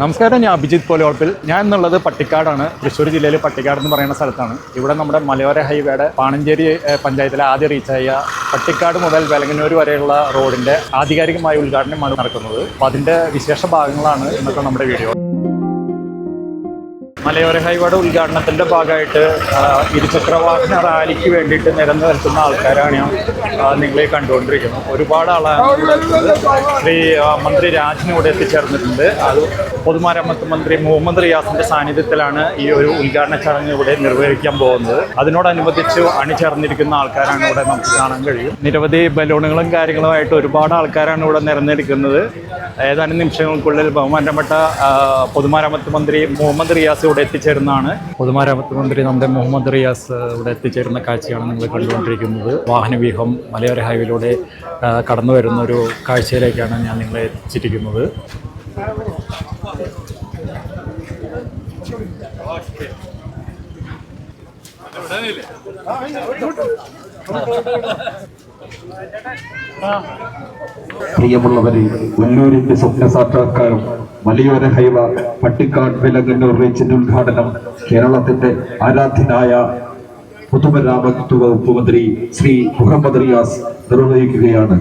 നമസ്കാരം, ഞാൻ അഭിജിത്ത് പോലോൾപ്പിൽ. ഞാൻ എന്നുള്ളത് പട്ടിക്കാടാണ്. തൃശ്ശൂർ ജില്ലയിൽ പട്ടിക്കാട് എന്ന് പറയുന്ന സ്ഥലത്താണ്. ഇവിടെ നമ്മുടെ മലയോര ഹൈവേയുടെ പാണഞ്ചേരി പഞ്ചായത്തിലെ ആദ്യം റീച്ചായ പട്ടിക്കാട് മുതൽ വെലങ്ങന്നൂർ വരെയുള്ള റോഡിന്റെ ആധികാരികമായ ഉദ്ഘാടനമാണ് നടക്കുന്നത്. അപ്പോൾ അതിന്റെ വിശേഷ ഭാഗങ്ങളാണ് ഇന്നത്തെ നമ്മുടെ വീഡിയോ. മലയോര ഹൈവേയുടെ ഉദ്ഘാടനത്തിൻ്റെ ഭാഗമായിട്ട് ഇരുചക്രവാഹന റാലിക്ക് വേണ്ടിയിട്ട് നിരന്നു നിൽക്കുന്ന ആൾക്കാരാണ് നിങ്ങളെ കണ്ടുകൊണ്ടിരിക്കുന്നത്. ഒരുപാട് ആളാണ്. ശ്രീ മന്ത്രി രാജിന് ഇവിടെ എത്തിച്ചേർന്നിട്ടുണ്ട്. അത് പൊതുമരാമത്ത് മന്ത്രി മുഹമ്മദ് റിയാസിൻ്റെ സാന്നിധ്യത്തിലാണ് ഈ ഒരു ഉദ്ഘാടന ചടങ്ങ് ഇവിടെ നിർവഹിക്കാൻ പോകുന്നത്. അതിനോടനുബന്ധിച്ച് അണിചേർന്നിരിക്കുന്ന ആൾക്കാരാണ് ഇവിടെ നമുക്ക് കാണാൻ കഴിയും. നിരവധി ബലൂണുകളും കാര്യങ്ങളുമായിട്ട് ഒരുപാട് ആൾക്കാരാണ് ഇവിടെ നിരന്നിരിക്കുന്നത്. ഏതാനും നിമിഷങ്ങൾക്കുള്ളിൽ ബഹുമാനപ്പെട്ട പൊതുമരാമത്ത് മന്ത്രി മുഹമ്മദ് റിയാസ് ഇവിടെ എത്തിച്ചേരുന്നതാണ്. പൊതുമരാമത്ത് മന്ത്രി നമ്മുടെ മുഹമ്മദ് റിയാസ് ഇവിടെ എത്തിച്ചേരുന്ന കാഴ്ചയാണ് നിങ്ങൾ കണ്ടുകൊണ്ടിരിക്കുന്നത്. വാഹനവ്യൂഹം മലയോര ഹൈവേയിലൂടെ കടന്നു വരുന്ന ഒരു കാഴ്ചയിലേക്കാണ് ഞാൻ നിങ്ങളെ എത്തിച്ചിരിക്കുന്നത്. പ്രിയമുള്ളവരെ, ഉള്ളൂരിന്റെ സ്വപ്ന സാക്ഷാത്കാരം മലയോര ഹൈവ പട്ടിക്കാട് വെലങ്ങന്നൂർ റീച്ചിന്റെ ഉദ്ഘാടനം കേരളത്തിന്റെ ആരാധ്യനായ പൊതുമരാമത്ത് വകുപ്പ് മന്ത്രി ശ്രീ മുഹമ്മദ് റിയാസ് നിർവഹിക്കുകയാണ്.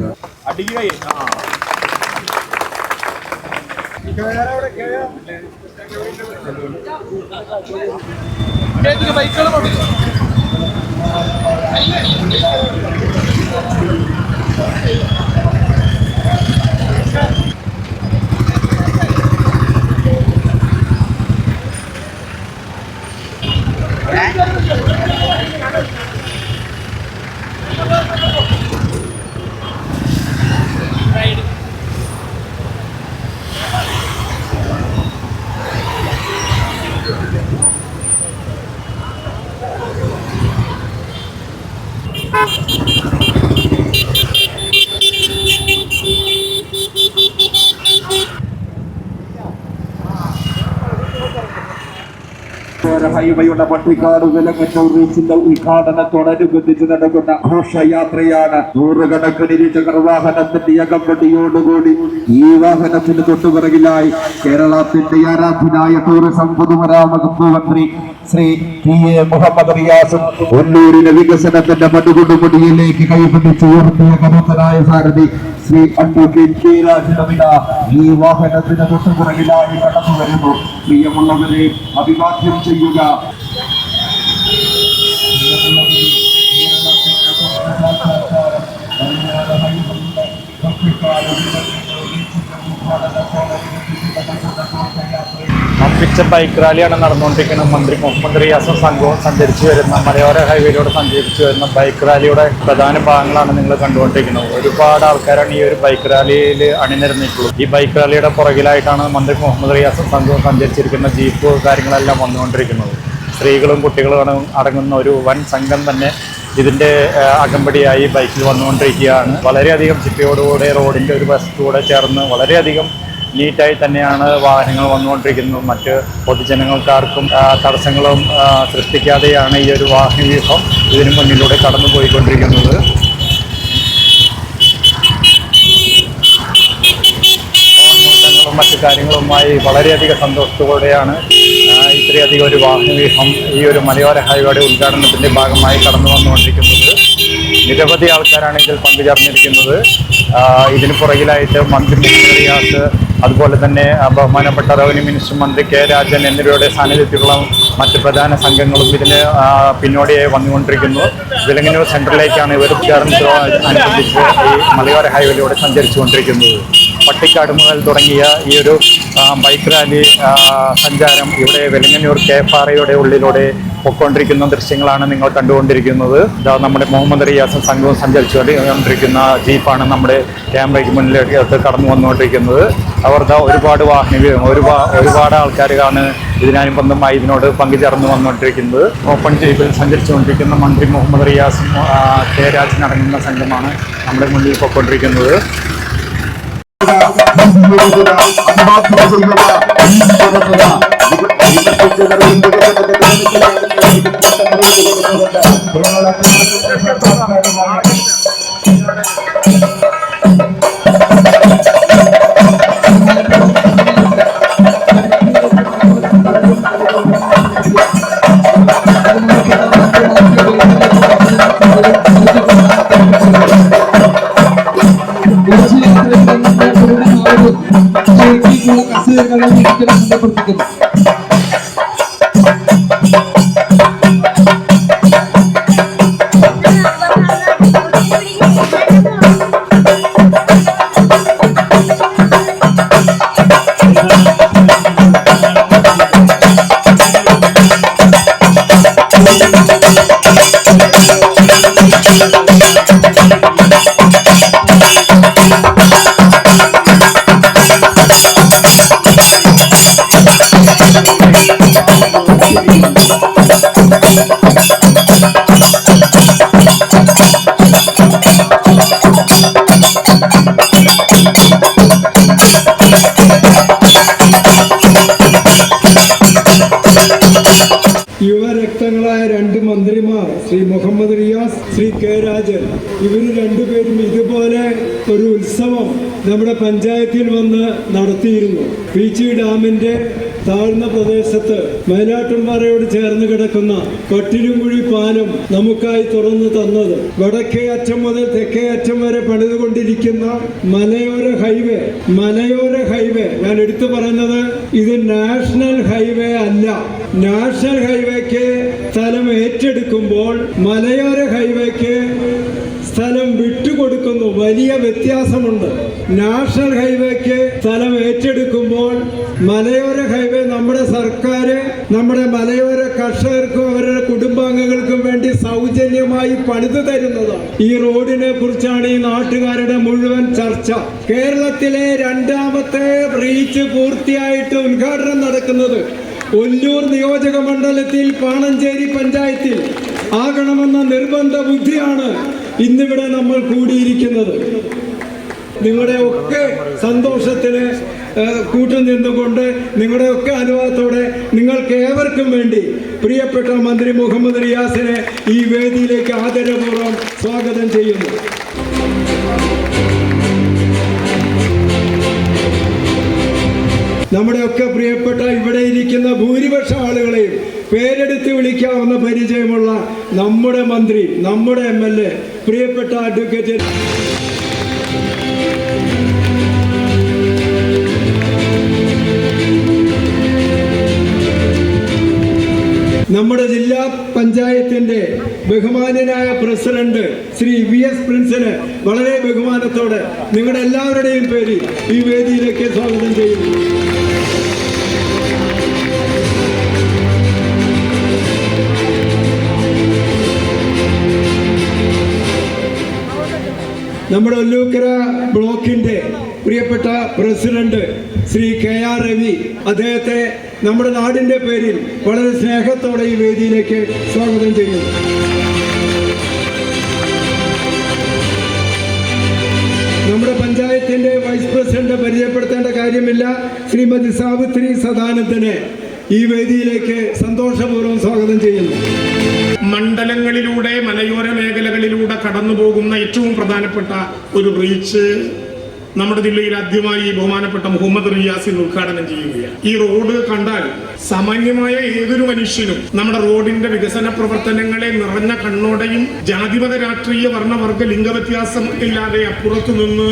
ഹൈവയുടെ പട്ടിക്കാട് വെലങ്ങന്നൂർ റീച്ചിന്റെ ഉദ്ഘാടനത്തോടനുബന്ധിച്ച് നടക്കുന്ന ഘോഷയാത്രയാണ്. നൂറുകണക്കിന് ഇരുചക്രവാഹനത്തിന്റെ അകമ്പടിയോടുകൂടി ഈ വാഹനത്തിന് തൊട്ടുപിറകിലായി കേരളത്തിന്റെ ആരാധ്യനായ ടൂറിസം പൊതുമരാമത്ത് മന്ത്രി ശ്രീ മുഹമ്മദ് റിയാസും ഒല്ലൂരിലെ വികസനത്തിന്റെ മടുകുടുമുടിയിലേക്ക് കൈപിടിച്ച് ഉയർത്തിയ കരുത്തനായ സാരഥി ശ്രീ അഡ്വക്കേറ്റ് ഈ വാഹനത്തിന് തൊട്ടുപിറകിലായി കടന്നു വരുന്നു. പ്രിയമുള്ളവരെ, അഭിവാദ്യം ചെയ്യുക. വമ്പിച്ച ബൈക്ക് റാലിയാണ് നടന്നുകൊണ്ടിരിക്കുന്നത്. മന്ത്രി മുഹമ്മദ് റിയാസും സംഘവും സഞ്ചരിച്ചു വരുന്ന മലയോര ഹൈവേയിലൂടെ സഞ്ചരിച്ചു വരുന്ന ബൈക്ക് റാലിയുടെ പ്രധാന ഭാഗങ്ങളാണ് നിങ്ങൾ കണ്ടുകൊണ്ടിരിക്കുന്നത്. ഒരുപാട് ആൾക്കാരാണ് ഈ ഒരു ബൈക്ക് റാലിയിൽ അണിനിരന്നിട്ടുള്ളത്. ഈ ബൈക്ക് റാലിയുടെ പുറകിലായിട്ടാണ് മന്ത്രി മുഹമ്മദ് റിയാസും സംഘവും സഞ്ചരിച്ചിരിക്കുന്ന ജീപ്പ് കാര്യങ്ങളെല്ലാം വന്നുകൊണ്ടിരിക്കുന്നത്. സ്ത്രീകളും കുട്ടികളും അടങ്ങുന്ന ഒരു വൻ സംഘം തന്നെ ഇതിൻ്റെ അകമ്പടിയായി ബൈക്കിൽ വന്നുകൊണ്ടിരിക്കുകയാണ്. വളരെയധികം ചിട്ടയോടുകൂടെ റോഡിൻ്റെ ഒരു വശത്തൂടെ ചേർന്ന് വളരെയധികം നീറ്റായി തന്നെയാണ് വാഹനങ്ങൾ വന്നുകൊണ്ടിരിക്കുന്നത്. മറ്റ് പൊതുജനങ്ങൾക്കാർക്കും തടസ്സങ്ങളും സൃഷ്ടിക്കാതെയാണ് ഈ ഒരു വാഹനവ്യൂഹം ഇതിനു മുന്നിലൂടെ കടന്നു പോയിക്കൊണ്ടിരിക്കുന്നത്. മറ്റു കാര്യങ്ങളുമായി വളരെയധികം സന്തോഷത്തോടെയാണ് ഇത്രയധികം ഒരു വാഹനവ്യൂഹം ഈ ഒരു മലയോര ഹൈവേയുടെ ഉദ്ഘാടനത്തിൻ്റെ ഭാഗമായി കടന്നു വന്നുകൊണ്ടിരിക്കുന്നത്. നിരവധി ആൾക്കാരാണ് ഇതിൽ പങ്കുചേർന്നിരിക്കുന്നത്. ഇതിന് പുറകിലായിട്ട് മന്ത്രി മുഹമ്മദ് റിയാസ്, അതുപോലെ തന്നെ ബഹുമാനപ്പെട്ട റവന്യൂ മിനിസ്റ്റർ മന്ത്രി കെ രാജൻ എന്നിവരുടെ സാന്നിധ്യത്തിലുള്ള മറ്റ് പ്രധാന സംഘങ്ങളും ഇതിന് പിന്നോടിയായി വന്നുകൊണ്ടിരിക്കുന്നു. വെലങ്ങന്നൂർ സെൻട്രലിലേക്കാണ് ഇവർ ഉദ്ഘാടനത്തോടനുബന്ധിച്ച് ഈ മലയോര ഹൈവേയിലൂടെ സഞ്ചരിച്ചുകൊണ്ടിരിക്കുന്നത്. പട്ടിക്കാട് മുതൽ തുടങ്ങിയ ഈ ഒരു ബൈക്ക് റാലി സഞ്ചാരം ഇവിടെ വെലങ്ങന്നൂർ KFRയുടെ ഉള്ളിലൂടെ പൊയ്ക്കൊണ്ടിരിക്കുന്ന ദൃശ്യങ്ങളാണ് നിങ്ങൾ കണ്ടുകൊണ്ടിരിക്കുന്നത്. നമ്മുടെ മുഹമ്മദ് റിയാസും സംഘവും സഞ്ചരിച്ചുകൊണ്ടിരിക്കുന്ന ജീപ്പാണ് നമ്മുടെ ക്യാമറയ്ക്ക് മുന്നിലേക്ക് കടന്നു വന്നുകൊണ്ടിരിക്കുന്നത്. അവരുടെ ഒരുപാട് ഒരുപാട് ആൾക്കാരാണ് ഇതിനനുബന്ധമായി ഇതിനോട് പങ്കുചേർന്ന് വന്നുകൊണ്ടിരിക്കുന്നത്. ഓപ്പൺ ജീപ്പിൽ സഞ്ചരിച്ചുകൊണ്ടിരിക്കുന്ന മന്ത്രി മുഹമ്മദ് റിയാസും കെ രാജൻ അടങ്ങുന്ന സംഘമാണ് നമ്മുടെ മുന്നിൽ പൊയ്ക്കൊണ്ടിരിക്കുന്നത്. ഗംഭീരങ്ങൾ പ്രവർത്തിക്കുന്നു. യുവരക്തങ്ങളായ രണ്ട് മന്ത്രിമാർ ശ്രീ മുഹമ്മദ് റിയാസ്, ശ്രീ കെ രാജൻ, ഇവർ രണ്ടുപേരും ഇതുപോലെ ഒരു ഉത്സവം നമ്മുടെ പഞ്ചായത്തിൽ വന്ന് നടത്തിയിരുന്നു. പീച്ചി ഡാമിന്റെ താഴ്ന്ന പ്രദേശത്ത് മയിലാട്ടുംപാറയോട് ചേർന്ന് കിടക്കുന്ന പട്ടിരുംകുഴി പാലം നമുക്കായി തുറന്നു തന്നത്, വടക്കേ അറ്റം മുതൽ തെക്കേ അറ്റം വരെ പണിതുകൊണ്ടിരിക്കുന്ന മലയോര ഹൈവേ ഞാൻ എടുത്തു പറഞ്ഞത് ഇത് നാഷണൽ ഹൈവേ അല്ല. നാഷണൽ ഹൈവേക്ക് സ്ഥലം ഏറ്റെടുക്കുമ്പോൾ മലയോര ഹൈവേക്ക് സ്ഥലം വിട്ടുകൊടുക്കുന്നു. വലിയ വ്യത്യാസമുണ്ട്. നാഷണൽ ഹൈവേക്ക് സ്ഥലം ഏറ്റെടുക്കുമ്പോൾ മലയോര ഹൈവേ നമ്മുടെ സർക്കാർ നമ്മുടെ മലയോര കർഷകർക്കും അവരുടെ കുടുംബാംഗങ്ങൾക്കും വേണ്ടി സൗജന്യമായി പണിതു തരുന്നതാണ്. ഈ റോഡിനെ കുറിച്ചാണ് ഈ നാട്ടുകാരുടെ മുഴുവൻ ചർച്ച. കേരളത്തിലെ രണ്ടാമത്തെ റീച്ച് പൂർത്തിയായിട്ട് ഉദ്ഘാടനം നടക്കുന്നത് ഒല്ലൂർ നിയോജക മണ്ഡലത്തിൽ പാണഞ്ചേരി പഞ്ചായത്തിൽ ആകണമെന്ന നിർബന്ധ ബുദ്ധിയാണ് ഇന്നിവിടെ നമ്മൾ കൂടിയിരിക്കുന്നത്. നിങ്ങളുടെ ഒക്കെ സന്തോഷത്തിന് കൂട്ടുനിന്നുകൊണ്ട് നിങ്ങളുടെ ഒക്കെ അനുഭവത്തോടെ നിങ്ങൾക്ക് ഏവർക്കും വേണ്ടി പ്രിയപ്പെട്ട മന്ത്രി മുഹമ്മദ് റിയാസിനെ ഈ വേദിയിലേക്ക് ആദരപൂർവ്വം സ്വാഗതം ചെയ്യുന്നു. നമ്മുടെ ഒക്കെ പ്രിയപ്പെട്ട ഇവിടെ ഇരിക്കുന്ന ഭൂരിപക്ഷ ആളുകളെയും പേരെടുത്ത് വിളിക്കാവുന്ന പരിചയമുള്ള നമ്മുടെ മന്ത്രി, നമ്മുടെ MLA, പ്രിയപ്പെട്ട അഡ്വക്കേറ്റ് നമ്മുടെ ജില്ലാ പഞ്ചായത്തിന്റെ ബഹുമാന്യനായ പ്രസിഡന്റ് ശ്രീ VS പ്രിൻസിനെ വളരെ ബഹുമാനത്തോടെ നിങ്ങളുടെ എല്ലാവരുടെയും പേരിൽ ഈ വേദിയിലേക്ക് സ്വാഗതം ചെയ്യുന്നു. നമ്മുടെ ഒല്ലൂക്കര ബ്ലോക്കിന്റെ പ്രിയപ്പെട്ട പ്രസിഡന്റ് ശ്രീ KR രവി, അദ്ദേഹത്തെ നമ്മുടെ നാടിന്റെ പേരിൽ വളരെ സ്നേഹത്തോടെ ഈ വേദിയിലേക്ക് സ്വാഗതം ചെയ്യുന്നു. നമ്മുടെ പഞ്ചായത്തിന്റെ വൈസ് പ്രസിഡന്റ് പരിചയപ്പെടുത്തേണ്ട കാര്യമില്ല, ശ്രീമതി സാവിത്രി സദാനന്ദനെ ഈ വേദിയിലേക്ക് സന്തോഷപൂർവ്വം സ്വാഗതം ചെയ്യുന്നു. മണ്ഡലങ്ങളിലൂടെ മലയോര മേഖലകളിലൂടെ കടന്നു പോകുന്ന ഏറ്റവും പ്രധാനപ്പെട്ട ഒരു റീച്ച് നമ്മുടെ ജില്ലയിൽ ആദ്യമായി ബഹുമാനപ്പെട്ട മുഹമ്മദ് റിയാസ് ഉദ്ഘാടനം ചെയ്യുകയാണ്. ഈ റോഡ് കണ്ടാൽ സാമാന്യമായ ഏതൊരു മനുഷ്യനും നമ്മുടെ റോഡിന്റെ വികസന പ്രവർത്തനങ്ങളെ നിറഞ്ഞ കണ്ണോടെയും ജാതിമത രാഷ്ട്രീയ വർണ്ണവർഗ ലിംഗവ്യത്യാസം ഇല്ലാതെ അപ്പുറത്തു നിന്ന്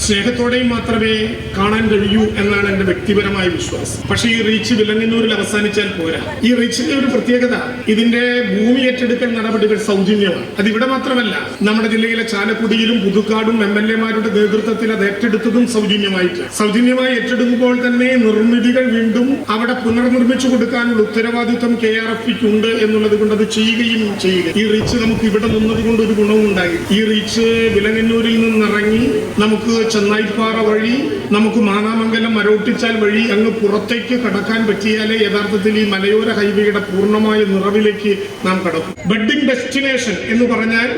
സ്നേഹത്തോടെയും മാത്രമേ കാണാൻ കഴിയൂ എന്നാണ് എന്റെ വ്യക്തിപരമായ വിശ്വാസം. പക്ഷേ ഈ റീച്ച് വിലങ്ങന്നൂരിൽ അവസാനിച്ചാൽ പോരാ. ഈ റീച്ചിന്റെ ഒരു പ്രത്യേകത, ഇതിന്റെ ഭൂമി ഏറ്റെടുക്കൽ നടപടികൾ സൗജന്യമാണ്. അത് ഇവിടെ മാത്രമല്ല, നമ്മുടെ ജില്ലയിലെ ചാലക്കുടിയിലും പുതുക്കാടും MLA-മാരുടെ നേതൃത്വത്തിൽ അത് ഏറ്റെടുത്തതും സൗജന്യമായി ഏറ്റെടുക്കുമ്പോൾ തന്നെ നിർമ്മിതികൾ വീണ്ടും അവിടെ പുനർനിർമ്മിച്ചു കൊടുക്കാനുള്ള ഉത്തരവാദിത്വം KRF ഉണ്ട് എന്നുള്ളത് കൊണ്ട് അത് ചെയ്യുക. ഈ റീച്ച് നമുക്ക് ഇവിടെ നിന്നതുകൊണ്ട് ഒരു ഗുണവും ഉണ്ടായി. ഈ റീച്ച് വിലങ്ങന്നൂരിൽ നിന്നിറങ്ങി നമുക്ക് ചെന്നായിപ്പാറ വഴി നമുക്ക് മാനാമംഗലം മരോട്ടിച്ചാൽ വഴി അങ്ങ് പുറത്തേക്ക് കടക്കാൻ പറ്റിയാലേ യഥാർത്ഥത്തിൽ ഈ മലയോര ഹൈവേയുടെ പൂർണ്ണമായ നിറവിലേക്ക് നാം കടക്കും. വെഡ്ഡിംഗ് ഡെസ്റ്റിനേഷൻ എന്ന് പറഞ്ഞാൽ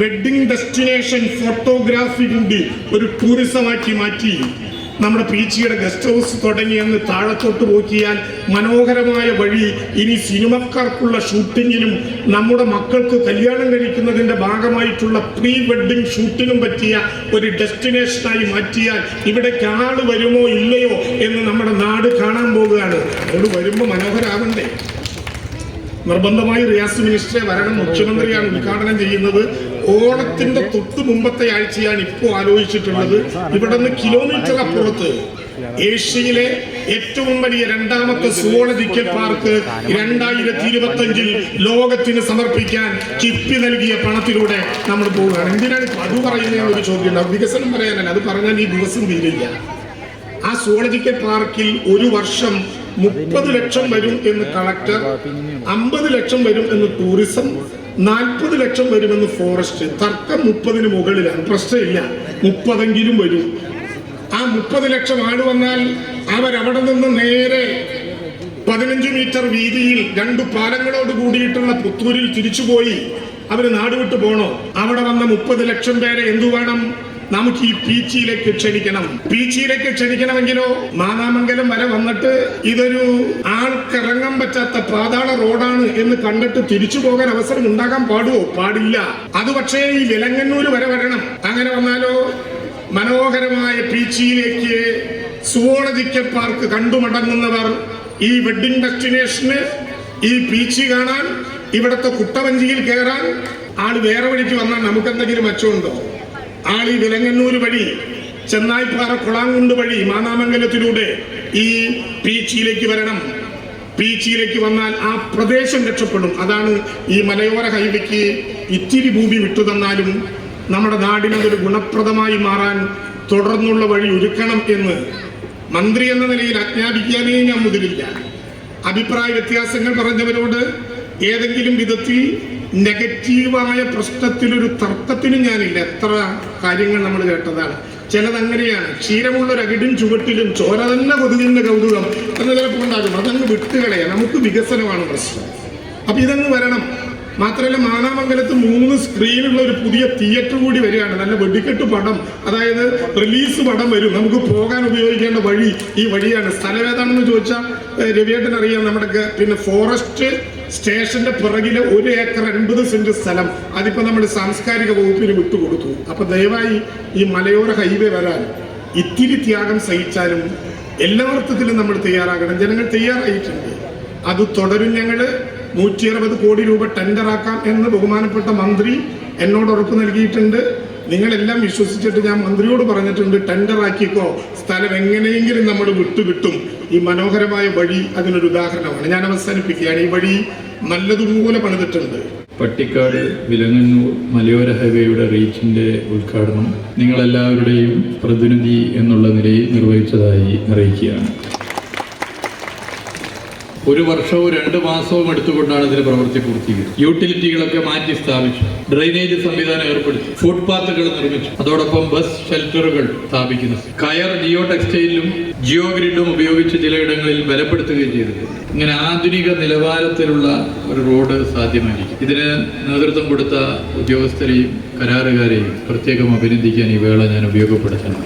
വെഡ്ഡിംഗ് ഡെസ്റ്റിനേഷൻ ഫോട്ടോഗ്രാഫി കൂടി ഒരു ടൂറിസമാക്കി മാറ്റി നമ്മുടെ പീച്ചിയുടെ ഗസ്റ്റ് ഹൗസ് തുടങ്ങി അങ്ങ് താഴത്തോട്ട് പോക്കിയാൽ മനോഹരമായ വഴി ഇനി സിനിമക്കാർക്കുള്ള ഷൂട്ടിങ്ങിനും നമ്മുടെ മക്കൾക്ക് കല്യാണം കഴിക്കുന്നതിന്റെ ഭാഗമായിട്ടുള്ള പ്രീ വെഡ്ഡിംഗ് ഷൂട്ടിനും പറ്റിയ ഒരു ഡെസ്റ്റിനേഷനായി മാറ്റിയാൽ ഇവിടേക്ക് ആള് വരുമോ ഇല്ലയോ എന്ന് നമ്മുടെ നാട് കാണാൻ പോവുകയാണ്. അത് വരുമ്പോൾ മനോഹരാവണ്ടേ? നിർബന്ധമായി റിയാസ് മിനിസ്റ്ററെ വരണം. മുഖ്യമന്ത്രിയാണ് ഉദ്ഘാടനം ചെയ്യുന്നത്. ഓണത്തിന്റെ തൊട്ട് മുമ്പത്തെ ആഴ്ചയാണ് ഇപ്പോൾ ആലോചിച്ചിട്ടുള്ളത്. ഇവിടെ നിന്ന് കിലോമീറ്റർ അപ്പുറത്ത് ഏഷ്യയിലെ ഏറ്റവും വലിയ രണ്ടാമത്തെ സുവോളജിക്കൽ പാർക്ക് 2025 ലോകത്തിന് സമർപ്പിക്കാൻ കിഫ്ബി നൽകിയ പണത്തിലൂടെ നമ്മൾ പോവുകയാണ്. എന്തിനാണ് അത് പറയുന്ന ഒരു ചോദ്യം ഉണ്ടാവും. വികസനം പറയാനല്ല, അത് പറഞ്ഞാൽ ഈ ദിവസം തീരില്ല. ആ സുവോളജിക്കൽ പാർക്കിൽ ഒരു വർഷം 30 ലക്ഷം വരും എന്ന് കളക്ടർ, 50 ലക്ഷം വരും എന്ന് ടൂറിസം, 40 ലക്ഷം വരുമെന്ന് ഫോറസ്റ്റ്. തർക്കം 30-ന് മുകളിലാണ്. പ്രശ്നമില്ല, 30എങ്കിലും വരും. ആ 30 ലക്ഷം ആള് വന്നാൽ അവരവിടെ നിന്ന് നേരെ 15 മീറ്റർ വീതിയിൽ 2 പാലങ്ങളോട് കൂടിയിട്ടുള്ള പുത്തൂരിൽ തിരിച്ചുപോയി അവര് നാടുവിട്ട് പോണോ? അവിടെ വന്ന 30 ലക്ഷം പേരെ എന്തു വേണം? നമുക്ക് ഈ പീച്ചിയിലേക്ക് ക്ഷണിക്കണം. പീച്ചിയിലേക്ക് ക്ഷണിക്കണമെങ്കിലോ മാനാമംഗലം വരെ വന്നിട്ട് ഇതൊരു ആൾക്കിറങ്ങാൻ പറ്റാത്ത പാതാള റോഡാണ് എന്ന് കണ്ടിട്ട് തിരിച്ചു പോകാൻ അവസരം ഉണ്ടാകാൻ പാടുവോ? പാടില്ല. അത് പക്ഷേ ഈ വിലങ്ങന്നൂര് വരെ വരണം. അങ്ങനെ വന്നാലോ മനോഹരമായ പീച്ചിയിലേക്ക് സുവോളജിക്കൽ പാർക്ക് കണ്ടുമടങ്ങുന്നവർ ഈ വെഡിങ് ഡെസ്റ്റിനേഷന്, ഈ പീച്ചി കാണാൻ, ഇവിടത്തെ കുട്ടവഞ്ചിയിൽ കയറാൻ ആള് വേറെ വഴിക്ക് വന്നാൽ നമുക്ക് എന്തെങ്കിലും മെച്ചമുണ്ടോ? ആൾ ഈ വിലങ്ങന്നൂർ വഴി, ചെന്നായിപ്പാറ കൊളാങ്കുണ്ട് വഴി മാനാമംഗലത്തിലൂടെ ഈ പീച്ചിയിലേക്ക് വരണം. പീച്ചിയിലേക്ക് വന്നാൽ ആ പ്രദേശം രക്ഷപ്പെടും. അതാണ് ഈ മലയോര ഹൈവേക്ക് ഇത്തിരി ഭൂമി വിട്ടു തന്നാലും നമ്മുടെ നാടിനതൊരു ഗുണപ്രദമായി മാറാൻ തുടർന്നുള്ള വഴി ഒരുക്കണം എന്ന് മന്ത്രി എന്ന നിലയിൽ ആജ്ഞാപിക്കാനേ ഞാൻ മുതിരില്ല. അഭിപ്രായ വ്യത്യാസങ്ങൾ പറഞ്ഞവരോട് ഏതെങ്കിലും വിധത്തിൽ നെഗറ്റീവായ പ്രശ്നത്തിലൊരു തർക്കത്തിനും ഞാനില്ല. എത്ര കാര്യങ്ങൾ നമ്മൾ കേട്ടതാണ്. ചിലതങ്ങനെയാണ്, ക്ഷീരമുള്ളൊരകിടും ചുവട്ടിലും ചോര തന്നെ കൊതുകിന്റെ കൗതുകം എന്ന് ചിലപ്പോൾ ഉണ്ടാകും. അതങ്ങ് വിട്ടുകളയാ. നമുക്ക് വികസനമാണ് പ്രശ്നം. അപ്പൊ ഇതങ്ങ് വരണം. മാത്രമല്ല മാനാമംഗലത്ത് 3 സ്ക്രീനുള്ള ഒരു പുതിയ തിയേറ്റർ കൂടി വരികയാണ്. നല്ല വെടിക്കെട്ട് പടം, അതായത് റിലീസ് പടം വരും. നമുക്ക് പോകാൻ ഉപയോഗിക്കേണ്ട വഴി ഈ വഴിയാണ്. സ്ഥലം ഏതാണെന്ന് ചോദിച്ചാൽ രവിയേട്ടൻ അറിയാം. നമ്മുടെ പിന്നെ ഫോറസ്റ്റ് സ്റ്റേഷന്റെ പിറകിലെ 1 ഏക്കർ 80 സെന്റ് സ്ഥലം അതിപ്പോ നമ്മൾ സാംസ്കാരിക വകുപ്പിന് വിട്ടുകൊടുത്തു. അപ്പൊ ദയവായി ഈ മലയോര ഹൈവേ വരാൻ ഇത്തിരി ത്യാഗം സഹിച്ചാലും എല്ലാ അർത്ഥത്തിലും നമ്മൾ തയ്യാറാകണം. ജനങ്ങൾ തയ്യാറായിട്ടുണ്ട്. അത് തുടരും. ഞങ്ങള് 160 കോടി രൂപ ടെൻഡറാക്കാം എന്ന് ബഹുമാനപ്പെട്ട മന്ത്രി എന്നോട് ഉറപ്പ് നൽകിയിട്ടുണ്ട്. നിങ്ങളെല്ലാം വിശ്വസിച്ചിട്ട് ഞാൻ മന്ത്രിയോട് പറഞ്ഞിട്ടുണ്ട്, ടെൻഡറാക്കിക്കോ, സ്ഥലം എങ്ങനെയെങ്കിലും നമ്മൾ വിട്ടുകിട്ടും. ഈ മനോഹരമായ വഴി അതിനൊരു ഉദാഹരണമാണ്. ഞാൻ അവസാനിപ്പിക്കുകയാണ്. ഈ വഴി നല്ലതുപോലെ പണിതിട്ടുണ്ട്. പട്ടിക്കാട് വിലങ്ങന്നൂർ മലയോര ഹൈവേയുടെ റീച്ചിന്റെ ഉദ്ഘാടനം നിങ്ങളെല്ലാവരുടെയും പ്രതിനിധി എന്നുള്ള നിലയിൽ നിർവഹിച്ചതായി അറിയിക്കുകയാണ്. 1 വർഷവും 2 മാസവും എടുത്തുകൊണ്ടാണ് ഇതിന് പ്രവൃത്തി പൂർത്തീകരിച്ചത്. യൂട്ടിലിറ്റികളൊക്കെ മാറ്റി സ്ഥാപിച്ചു, ഡ്രെയിനേജ് സംവിധാനം ഏർപ്പെടുത്തി, ഫുട്പാത്തുകൾ നിർമ്മിച്ചു, അതോടൊപ്പം ബസ് ഷെൽട്ടറുകൾ സ്ഥാപിക്കുന്നു, കയർ ജിയോ ടെക്സ്റ്റൈലും ജിയോ ഗ്രിഡും ഉപയോഗിച്ച് ചിലയിടങ്ങളിൽ ബലപ്പെടുത്തുകയും ചെയ്തിട്ടുണ്ട്. ഇങ്ങനെ ആധുനിക നിലവാരത്തിലുള്ള ഒരു റോഡ് സാധ്യമായിരിക്കും. ഇതിന് നേതൃത്വം കൊടുത്ത ഉദ്യോഗസ്ഥരെയും കരാറുകാരെയും പ്രത്യേകം അഭിനന്ദിക്കാൻ ഈ വേള ഞാൻ ഉപയോഗപ്പെടുത്തണം.